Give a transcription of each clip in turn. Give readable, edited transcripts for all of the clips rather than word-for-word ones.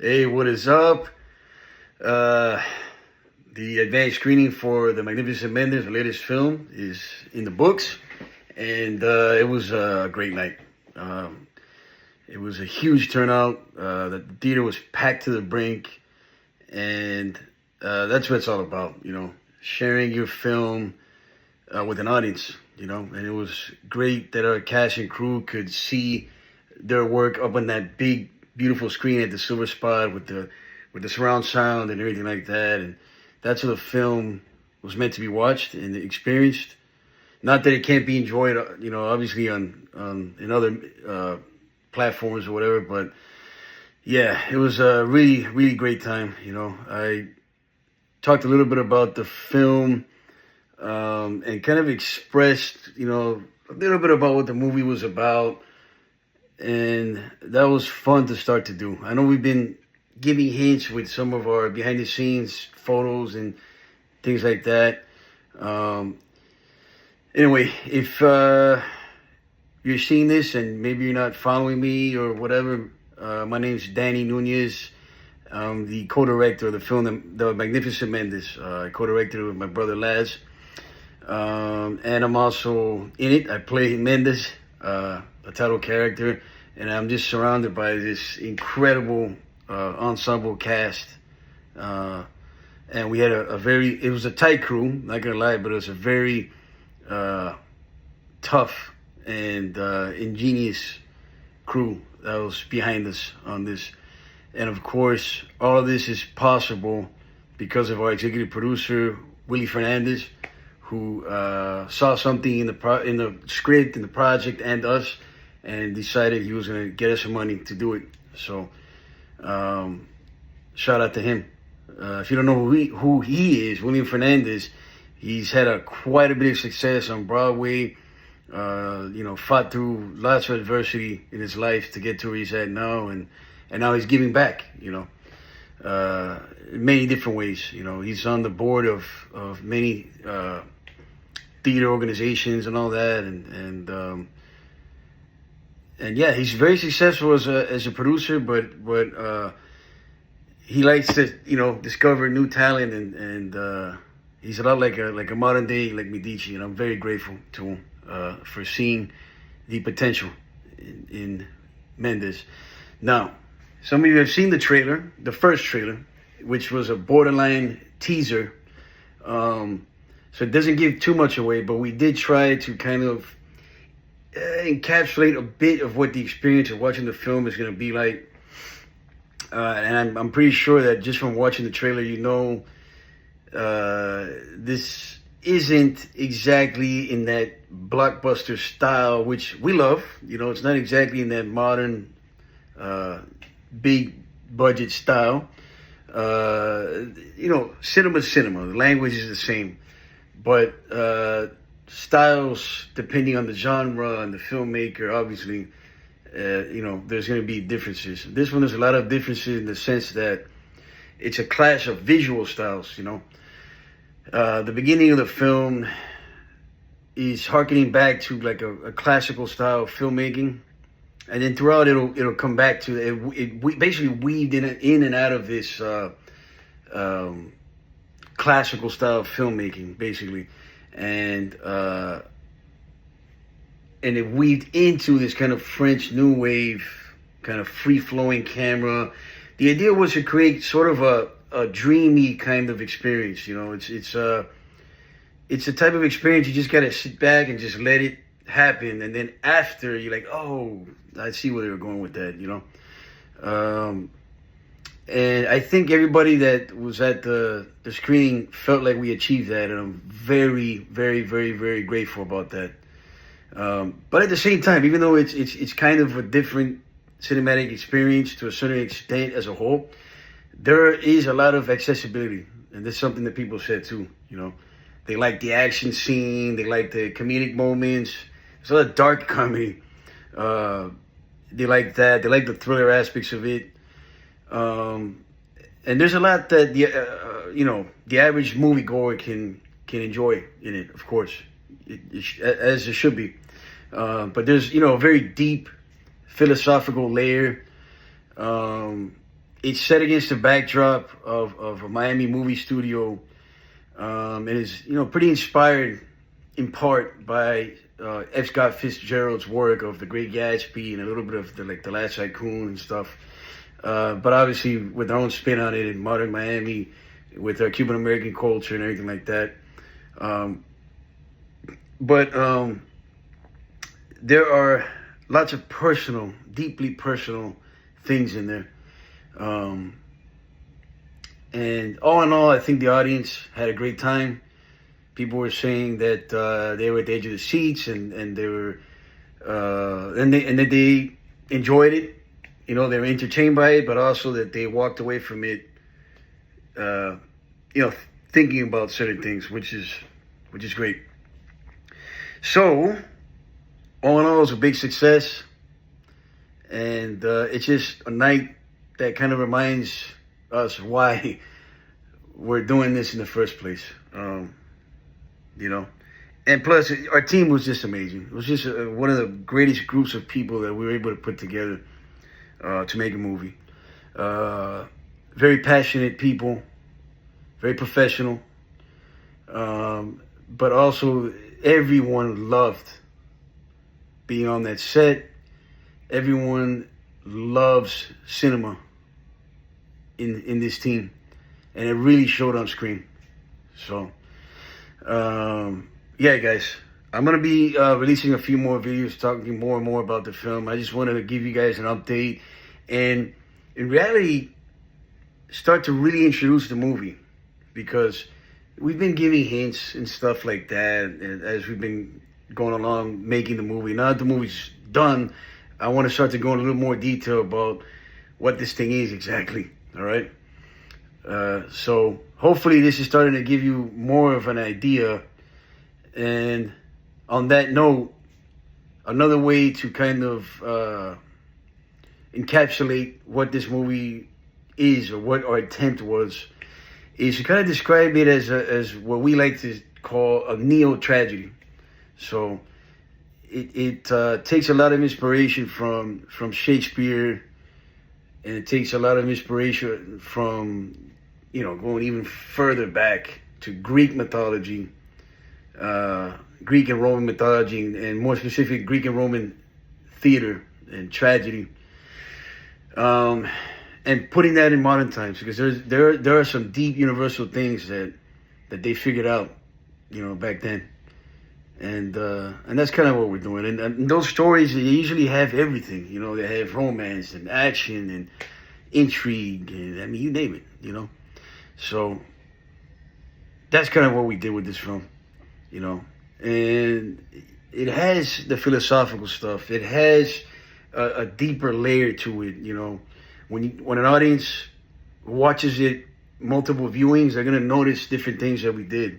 Hey, what is up? Uh, the advanced screening for the Magnificent Mendez, the latest film, is in the books, and it was a great night. Um, it was a huge turnout. The theater was packed to the brink, and that's what it's all about, sharing your film with an audience, and it was great that our cast and crew could see their work up on that big, beautiful screen at the Silver Spot with the surround sound and everything like that. And that's how the film was meant to be watched and experienced. Not that it can't be enjoyed, obviously on in other platforms or whatever. But yeah, it was a really, really great time. I talked a little bit about the film and kind of expressed, a little bit about what the movie was about. And that was fun to start to do. I know we've been giving hints with some of our behind the scenes photos and things like that. Anyway, if you're seeing this and maybe you're not following me or whatever, my name's Danny Nunez. I'm the co-director of the film, The Magnificent Mendez. I co-directed it with my brother Laz. And I'm also in it. I play Mendez, a title character, and I'm just surrounded by this incredible ensemble cast. And we had it was a tight crew, not gonna lie, but it was a very tough and ingenious crew that was behind us on this. And of course, all of this is possible because of our executive producer, Willie Fernandez, who saw something in the script, in the project, and us, and decided he was going to get us some money to do it. So, shout out to him. If you don't know who he is, William Fernandez, he's had quite a bit of success on Broadway. Fought through lots of adversity in his life to get to where he's at now, and now he's giving back. In many different ways. He's on the board of many theater organizations and all that, and yeah, he's very successful as a producer, but he likes to discover new talent, and he's a lot like a modern day like Medici, and I'm very grateful to him for seeing the potential in Mendez. Now, some of you have seen the trailer, the first trailer, which was a borderline teaser. So it doesn't give too much away, but we did try to kind of encapsulate a bit of what the experience of watching the film is going to be like. And I'm pretty sure that just from watching the trailer, this isn't exactly in that blockbuster style, which we love. It's not exactly in that modern, big budget style. Cinema. The language is the same. But styles, depending on the genre and the filmmaker, obviously, there's going to be differences. This one, there's a lot of differences in the sense that it's a clash of visual styles. The beginning of the film is harkening back to like a classical style of filmmaking, and then throughout it'll come back to it basically weaved in and out of this classical style of filmmaking, basically, and it weaved into this kind of French New Wave, kind of free-flowing camera. The idea was to create sort of a dreamy kind of experience. It's a type of experience you just gotta sit back and just let it happen, and then after you're like, oh, I see where they were going with that. And I think everybody that was at the screening felt like we achieved that, and I'm very, very, very, very grateful about that. But at the same time, even though it's kind of a different cinematic experience to a certain extent as a whole, there is a lot of accessibility, and that's something that people said too. They like the action scene, they like the comedic moments. There's a lot of dark comedy. They like that. They like the thriller aspects of it. And there's a lot that the average moviegoer can enjoy in it, of course, as it should be. But there's a very deep philosophical layer, it's set against the backdrop of a Miami movie studio. It is, pretty inspired in part by F. Scott Fitzgerald's work of The Great Gatsby and a little bit of the Last Tycoon and stuff. But obviously with their own spin on it in modern Miami, with their Cuban American culture and everything like that. But there are lots of personal, deeply personal things in there. And all in all, I think the audience had a great time. People were saying that they were at the edge of the seats and they were and that they enjoyed it. They were entertained by it, but also that they walked away from it, thinking about certain things, which is great. So, all in all, it was a big success, and it's just a night that kind of reminds us why we're doing this in the first place. And plus, our team was just amazing. It was just one of the greatest groups of people that we were able to put together to make a movie. Very passionate people, very professional, but also everyone loved being on that set. Everyone loves cinema in this team, and it really showed on screen. So, yeah, guys, I'm gonna be releasing a few more videos talking more and more about the film. I just wanted to give you guys an update, and in reality, start to really introduce the movie, because we've been giving hints and stuff like that as we've been going along making the movie. Now that the movie's done, I want to start to go in a little more detail about what this thing is exactly. All right. So hopefully this is starting to give you more of an idea. And on that note, another way to kind of encapsulate what this movie is, or what our attempt was, is to kind of describe it as what we like to call a neo-tragedy. So it takes a lot of inspiration from Shakespeare, and it takes a lot of inspiration from, going even further back to Greek mythology, Greek and Roman mythology, and more specific, Greek and Roman theater and tragedy. And putting that in modern times, because there are some deep universal things that they figured out, back then. And that's kind of what we're doing. And those stories, they usually have everything. They have romance and action and intrigue, and you name it. So that's kind of what we did with this film. And it has the philosophical stuff. It has a deeper layer to it. When an audience watches it multiple viewings, they're gonna notice different things that we did.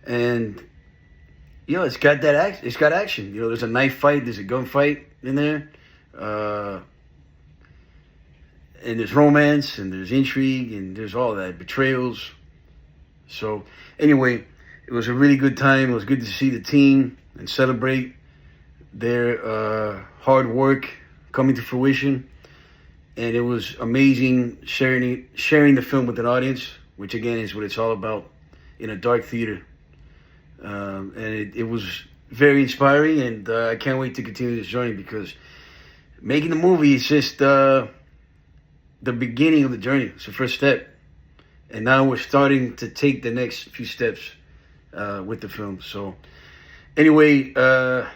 And it's got that it's got action. There's a knife fight, there's a gunfight in there, and there's romance, and there's intrigue, and there's all that, betrayals. So anyway, it was a really good time. It was good to see the team and celebrate their hard work coming to fruition. And it was amazing sharing the film with an audience, which again is what it's all about, in a dark theater. And it was very inspiring, and I can't wait to continue this journey, because making the movie is just the beginning of the journey. It's the first step. And now we're starting to take the next few steps with the film. So anyway, I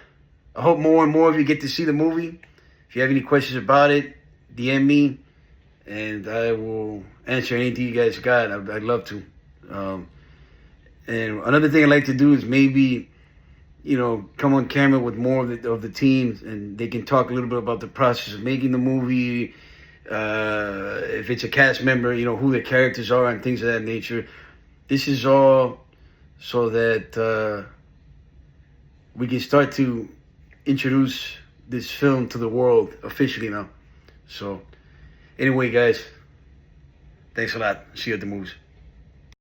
hope more and more of you get to see the movie. If you have any questions about it, DM me, and I will answer anything you guys got. I'd love to. And another thing I'd like to do is maybe, come on camera with more of the team, and they can talk a little bit about the process of making the movie. If it's a cast member, who the characters are and things of that nature. This is all so that we can start to introduce this film to the world officially now. So anyway, guys, thanks a lot. See you at the movies.